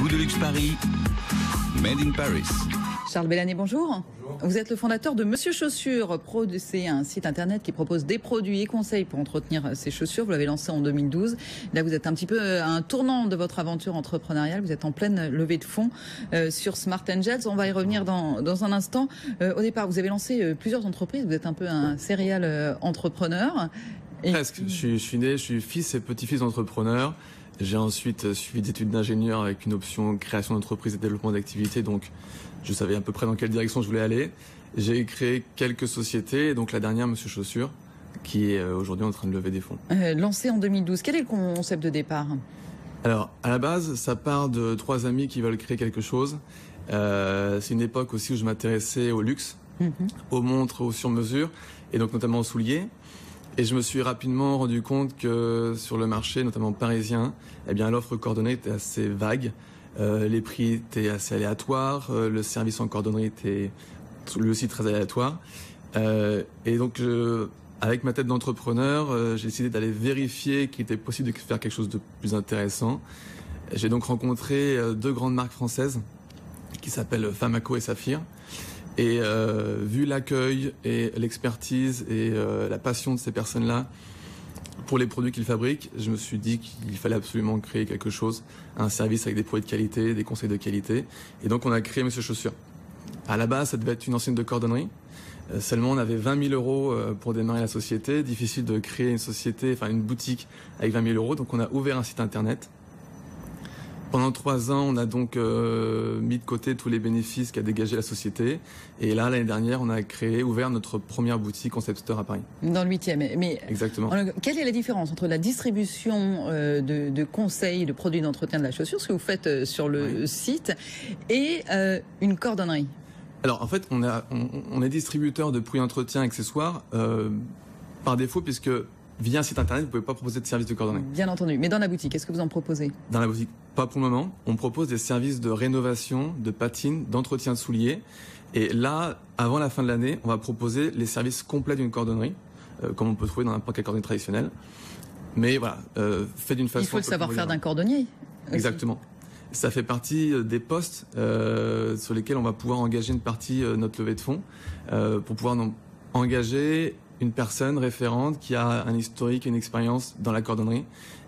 Goût de luxe Paris, Made in Paris. Charles Bellany, bonjour. Bonjour. Vous êtes le fondateur de Monsieur Chaussures Pro, c'est un site internet qui propose des produits et conseils pour entretenir ses chaussures. Vous l'avez lancé en 2012. Là, vous êtes un petit peu à un tournant de votre aventure entrepreneuriale. Vous êtes en pleine levée de fonds sur Smart Angels. On va y revenir dans un instant. Au départ, vous avez lancé plusieurs entreprises. Vous êtes un peu un serial entrepreneur. Presque. Je suis fils et petit-fils d'entrepreneur. J'ai ensuite suivi des études d'ingénieur avec une option création d'entreprise et développement d'activité. Donc, je savais à peu près dans quelle direction je voulais aller. J'ai créé quelques sociétés, donc la dernière, Monsieur Chaussures, qui est aujourd'hui en train de lever des fonds. Lancé en 2012, quel est le concept de départ ? Alors, à la base, ça part de 3 amis qui veulent créer quelque chose. C'est une époque aussi où je m'intéressais au luxe, aux montres, aux sur-mesure, et donc notamment aux souliers. Et je me suis rapidement rendu compte que sur le marché, notamment parisien, eh bien l'offre cordonnée était assez vague. Les prix étaient assez aléatoires, le service en cordonnerie était lui aussi très aléatoire. Et donc, avec ma tête d'entrepreneur, j'ai décidé d'aller vérifier qu'il était possible de faire quelque chose de plus intéressant. J'ai donc rencontré 2 grandes marques françaises qui s'appellent Famaco et Saphir. Et vu l'accueil et l'expertise et la passion de ces personnes-là pour les produits qu'ils fabriquent, je me suis dit qu'il fallait absolument créer quelque chose, un service avec des produits de qualité, des conseils de qualité. Et donc on a créé Monsieur Chaussures. À la base, ça devait être une enseigne de cordonnerie. Seulement, on avait 20 000 euros pour démarrer la société. Difficile de créer une société, enfin une boutique avec 20 000 euros. Donc on a ouvert un site internet. Pendant 3 ans, on a donc mis de côté tous les bénéfices qu'a dégagé la société. Et là, l'année dernière, on a ouvert notre première boutique Concept Store à Paris. Dans le 8e. Mais exactement. Quelle est la différence entre la distribution de conseils, de produits d'entretien de la chaussure, ce que vous faites sur le site, et une cordonnerie ? Alors, en fait, on est distributeur de produits d'entretien accessoires par défaut, puisque via un site internet, vous ne pouvez pas proposer de service de cordonnerie. Bien entendu. Mais dans la boutique, qu'est-ce que vous en proposez ? Dans la boutique, pas pour le moment. On propose des services de rénovation, de patine, d'entretien de souliers. Et là, avant la fin de l'année, on va proposer les services complets d'une cordonnerie, comme on peut trouver dans n'importe quelle cordonnerie traditionnelle. Mais voilà, fait d'une façon... Il faut le savoir-faire d'un cordonnier. Exactement. Ça fait partie des postes sur lesquels on va pouvoir engager une partie de notre levée de fonds pour pouvoir engager une personne référente qui a un historique, une expérience dans la cordonnerie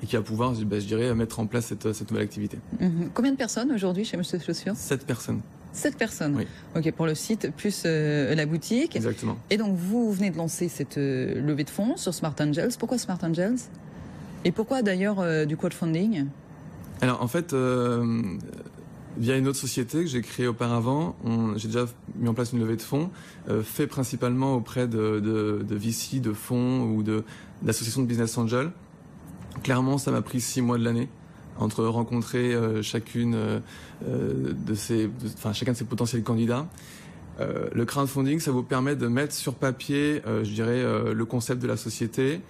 et qui va pouvoir, je dirais, mettre en place cette nouvelle activité. Combien de personnes aujourd'hui chez Monsieur Chaussures ? 7 personnes. 7 personnes. Oui. Ok, pour le site plus la boutique. Exactement. Et donc vous venez de lancer cette levée de fonds sur Smart Angels. Pourquoi Smart Angels ? Et pourquoi d'ailleurs du crowdfunding ? Alors en fait, via une autre société que j'ai créée auparavant, j'ai déjà mis en place une levée de fonds, fait principalement auprès de VC, de fonds ou d'associations de business angels. Clairement, ça m'a pris 6 mois de l'année entre rencontrer chacun de ces potentiels candidats. Le crowdfunding, ça vous permet de mettre sur papier, le concept de la société,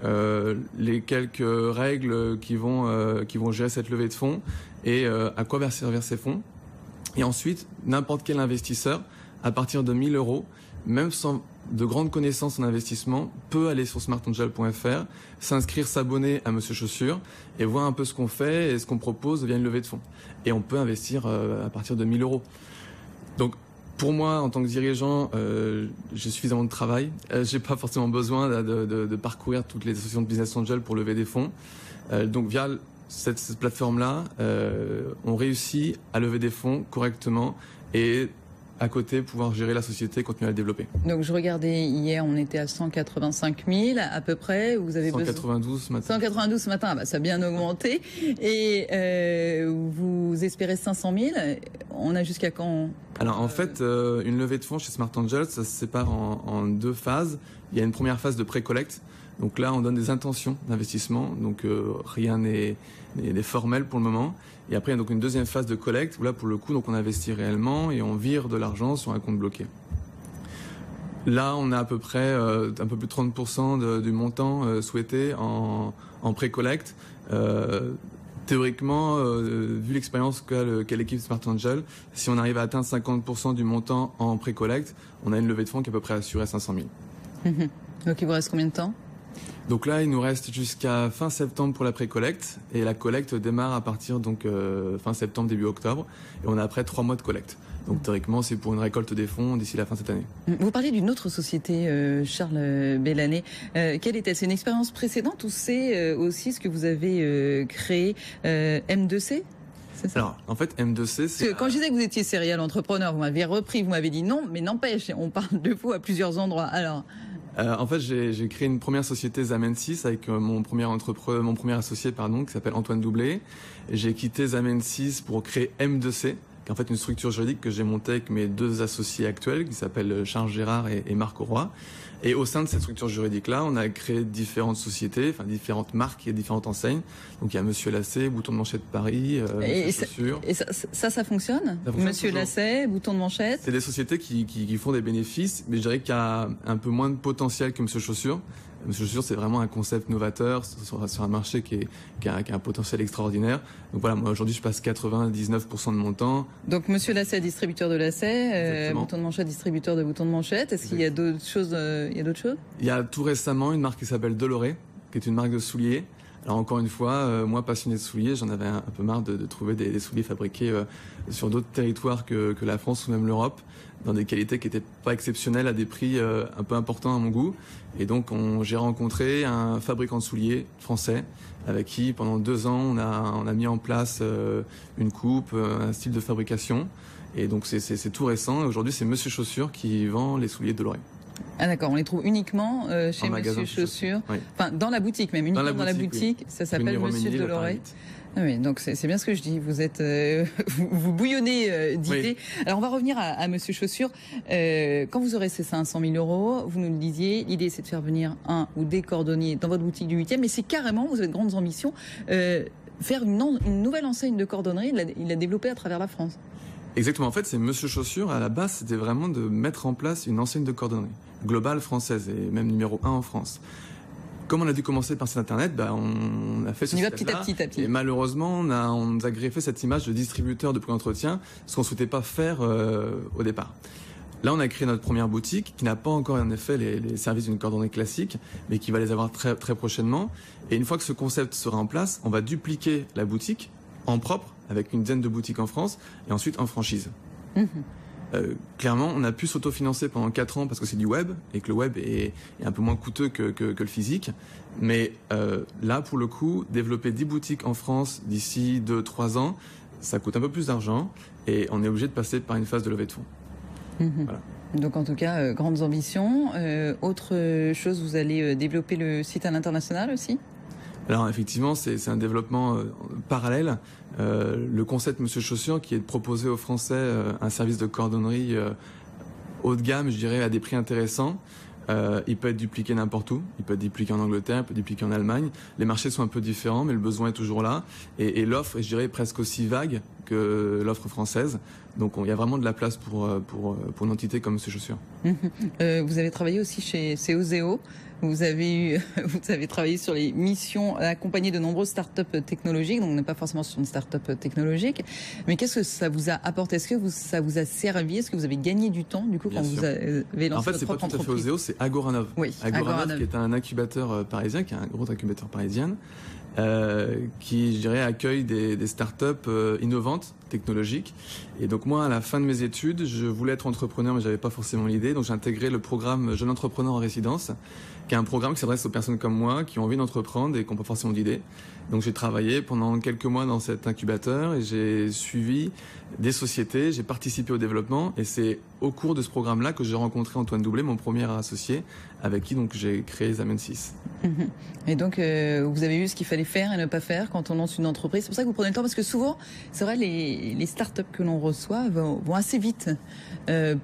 les quelques règles qui vont gérer cette levée de fonds et à quoi va servir ces fonds. Et ensuite, n'importe quel investisseur, à partir de 1 000 euros, même sans de grandes connaissances en investissement, peut aller sur smartangel.fr, s'inscrire, s'abonner à Monsieur Chaussures et voir un peu ce qu'on fait et ce qu'on propose via une levée de fonds. Et on peut investir à partir de 1 000 euros. Donc, pour moi, en tant que dirigeant, j'ai suffisamment de travail. J'ai pas forcément besoin de parcourir toutes les associations de business angel pour lever des fonds. Donc, via cette plateforme-là, on réussit à lever des fonds correctement et à côté pouvoir gérer la société et continuer à la développer. Donc, je regardais hier, on était à 185 000 à peu près. Vous avez 192 ce matin. 192 ce matin, ça a bien augmenté. Et vous espérez 500 000. On a jusqu'à quand ? Alors en fait, une levée de fonds chez Smart Angels, ça se sépare en 2 phases. Il y a une première phase de pré-collecte. Donc là, on donne des intentions d'investissement. Donc rien n'est formel pour le moment. Et après, il y a donc une deuxième phase de collecte où là, pour le coup, donc on investit réellement et on vire de l'argent sur un compte bloqué. Là, on a à peu près un peu plus de 30% du montant souhaité en pré-collecte. Théoriquement, vu l'expérience qu'a l'équipe Smart Angel, si on arrive à atteindre 50% du montant en pré-collecte, on a une levée de fonds qui est à peu près assurée à 500 000. Donc il vous reste combien de temps ? Donc là, il nous reste jusqu'à fin septembre pour la pré-collecte et la collecte démarre à partir donc fin septembre, début octobre et on a après 3 mois de collecte. Donc théoriquement, c'est pour une récolte des fonds d'ici la fin de cette année. Vous parliez d'une autre société, Charles Bellanet. Quelle était-elle? C'est une expérience précédente ou c'est aussi ce que vous avez créé, M2C? Alors, en fait, M2C, c'est... Quand je disais que vous étiez serial entrepreneur, vous m'avez repris, vous m'avez dit non, mais n'empêche, on parle de vous à plusieurs endroits. Alors... en fait, j'ai créé une première société Zamen6 avec mon premier associé, qui s'appelle Antoine Doublé. J'ai quitté Zamen6 pour créer M2C, qui est en fait une structure juridique que j'ai montée avec mes 2 associés actuels, qui s'appellent Charles Gérard et Marc Auroy. Et au sein de cette structure juridique-là, on a créé différentes sociétés, enfin différentes marques et différentes enseignes. Donc il y a Monsieur Lacet, Bouton de Manchette Paris, Monsieur Chaussures. Et ça fonctionne, Monsieur Lacet, Bouton de Manchette. C'est des sociétés qui font des bénéfices, mais je dirais qu'il y a un peu moins de potentiel que Monsieur Chaussures. Monsieur Chaussures, c'est vraiment un concept novateur sur un marché qui a un potentiel extraordinaire. Donc voilà, moi aujourd'hui, je passe 99% de mon temps. Donc Monsieur Lacet, distributeur de lacets, Bouton de Manchette, distributeur de boutons de manchette. Est-ce qu'il y a d'autres choses Il y a tout récemment une marque qui s'appelle Deloré, qui est une marque de souliers. Alors encore une fois, moi passionné de souliers, j'en avais un peu marre de trouver des souliers fabriqués sur d'autres territoires que la France ou même l'Europe, dans des qualités qui n'étaient pas exceptionnelles à des prix un peu importants à mon goût. Et donc j'ai rencontré un fabricant de souliers français avec qui pendant 2 ans on a mis en place une coupe, un style de fabrication. Et donc c'est tout récent. Aujourd'hui c'est Monsieur Chaussures qui vend les souliers de Deloré. Ah d'accord, on les trouve uniquement chez Monsieur Chaussures, oui. Enfin dans la boutique même, uniquement dans la boutique, oui. Ça s'appelle Monsieur Deloré. Ah oui, donc c'est bien ce que je dis, vous êtes vous bouillonnez d'idées. Oui. Alors on va revenir à Monsieur Chaussures. Quand vous aurez ces 500 000 euros, vous nous le disiez, l'idée c'est de faire venir un ou des cordonniers dans votre boutique du 8e, mais c'est carrément, vous avez de grandes ambitions, faire une nouvelle enseigne de cordonnerie, il l'a développée à travers la France. Exactement, en fait c'est Monsieur Chaussures, à la base c'était vraiment de mettre en place une enseigne de cordonnerie globale française et même numéro 1 en France. Comme on a dû commencer par site internet, on a fait ce site petit à petit. Et malheureusement, on nous a greffé cette image de distributeur de pré-entretien, ce qu'on ne souhaitait pas faire au départ. Là, on a créé notre première boutique qui n'a pas encore en effet les services d'une cordonnerie classique, mais qui va les avoir très, très prochainement. Et une fois que ce concept sera en place, on va dupliquer la boutique en propre, avec une dizaine de boutiques en France, et ensuite en franchise. Mmh. Clairement, on a pu s'autofinancer pendant 4 ans parce que c'est du web et que le web est un peu moins coûteux que le physique. Mais là, pour le coup, développer 10 boutiques en France d'ici 2-3 ans, ça coûte un peu plus d'argent et on est obligé de passer par une phase de levée de fonds. Mmh. Voilà. Donc en tout cas, grandes ambitions. Autre chose, vous allez développer le site à l'international aussi ? Alors effectivement, c'est un développement parallèle. Le concept Monsieur Chaussures, qui est de proposer aux Français un service de cordonnerie haut de gamme, je dirais, à des prix intéressants. Il peut être dupliqué n'importe où. Il peut être dupliqué en Angleterre, il peut être dupliqué en Allemagne. Les marchés sont un peu différents, mais le besoin est toujours là. Et l'offre, je dirais, est presque aussi vague que l'offre française. Donc il y a vraiment de la place pour une entité comme Monsieur Chaussures. Vous avez travaillé aussi chez Oseo. Vous avez travaillé sur les missions accompagnées de nombreuses startups technologiques, donc on n'est pas forcément sur une startup technologique. Mais qu'est-ce que ça vous a apporté? Est-ce que ça vous a servi? Est-ce que vous avez gagné du temps, du coup, quand vous avez lancé votre propre entreprise? En fait, c'est pas tout à fait Oseo, c'est Agoranov. Oui, Agoranov, qui est un incubateur parisien, qui est un gros incubateur parisien, qui, je dirais, accueille des startups innovantes, technologiques. Et donc moi, à la fin de mes études, je voulais être entrepreneur, mais j'avais pas forcément l'idée. Donc j'ai intégré le programme Jeune Entrepreneur en Résidence, qui est un programme qui s'adresse aux personnes comme moi, qui ont envie d'entreprendre et qui n'ont pas forcément d'idée. Donc j'ai travaillé pendant quelques mois dans cet incubateur et j'ai suivi des sociétés, j'ai participé au développement et c'est au cours de ce programme-là que j'ai rencontré Antoine Doublé, mon premier associé, avec qui donc j'ai créé Zamen6. Et donc vous avez vu ce qu'il fallait faire et ne pas faire quand on lance une entreprise. C'est pour ça que vous prenez le temps, parce que souvent, c'est vrai, les startups que l'on reçoit vont assez vite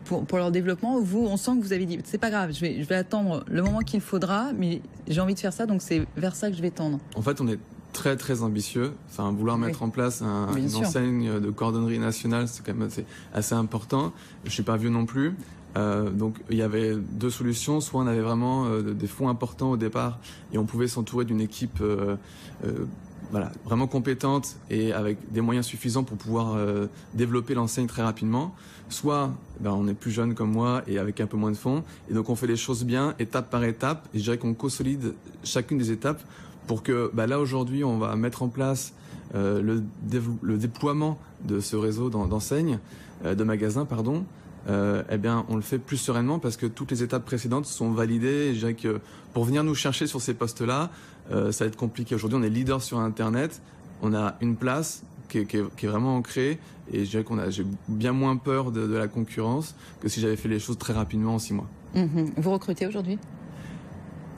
pour leur développement. Vous, on sent que vous avez dit, c'est pas grave, je vais attendre le moment qu'il faudra, mais j'ai envie de faire ça, donc c'est vers ça que je vais tendre. En fait, on est très très ambitieux. Enfin, vouloir mettre en place une enseigne de cordonnerie nationale, c'est quand même assez important. Je suis pas vieux non plus. Donc il y avait 2 solutions. Soit on avait vraiment des fonds importants au départ et on pouvait s'entourer d'une équipe voilà, vraiment compétente et avec des moyens suffisants pour pouvoir développer l'enseigne très rapidement. Soit on est plus jeune comme moi et avec un peu moins de fonds. Et donc on fait les choses bien, étape par étape. Et je dirais qu'on consolide chacune des étapes pour que là aujourd'hui on va mettre en place le déploiement de ce réseau d'enseignes, de magasins, pardon. On le fait plus sereinement parce que toutes les étapes précédentes sont validées. Et je dirais que pour venir nous chercher sur ces postes-là, ça va être compliqué. Aujourd'hui, on est leader sur Internet. On a une place qui est vraiment ancrée. Et je dirais j'ai bien moins peur de la concurrence que si j'avais fait les choses très rapidement en 6 mois. Vous recrutez aujourd'hui ?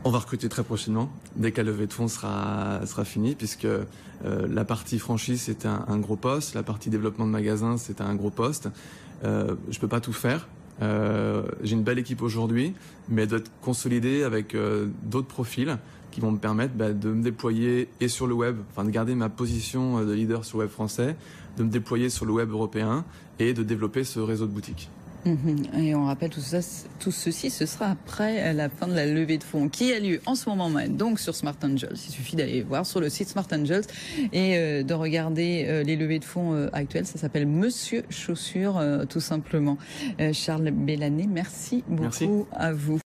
On va recruter très prochainement, dès que la levée de fonds sera finie, puisque la partie franchise, c'est un gros poste, la partie développement de magasin, c'est un gros poste. Je peux pas tout faire. J'ai une belle équipe aujourd'hui, mais elle doit être consolidée avec d'autres profils qui vont me permettre de me déployer et sur le web, de garder ma position de leader sur le web français, de me déployer sur le web européen et de développer ce réseau de boutiques. Et on rappelle tout ceci, ce sera après la fin de la levée de fonds qui a lieu en ce moment même, donc sur Smart Angels. Il suffit d'aller voir sur le site Smart Angels et de regarder les levées de fonds actuelles. Ça s'appelle Monsieur Chaussures, tout simplement. Charles Bellanet, merci beaucoup à vous.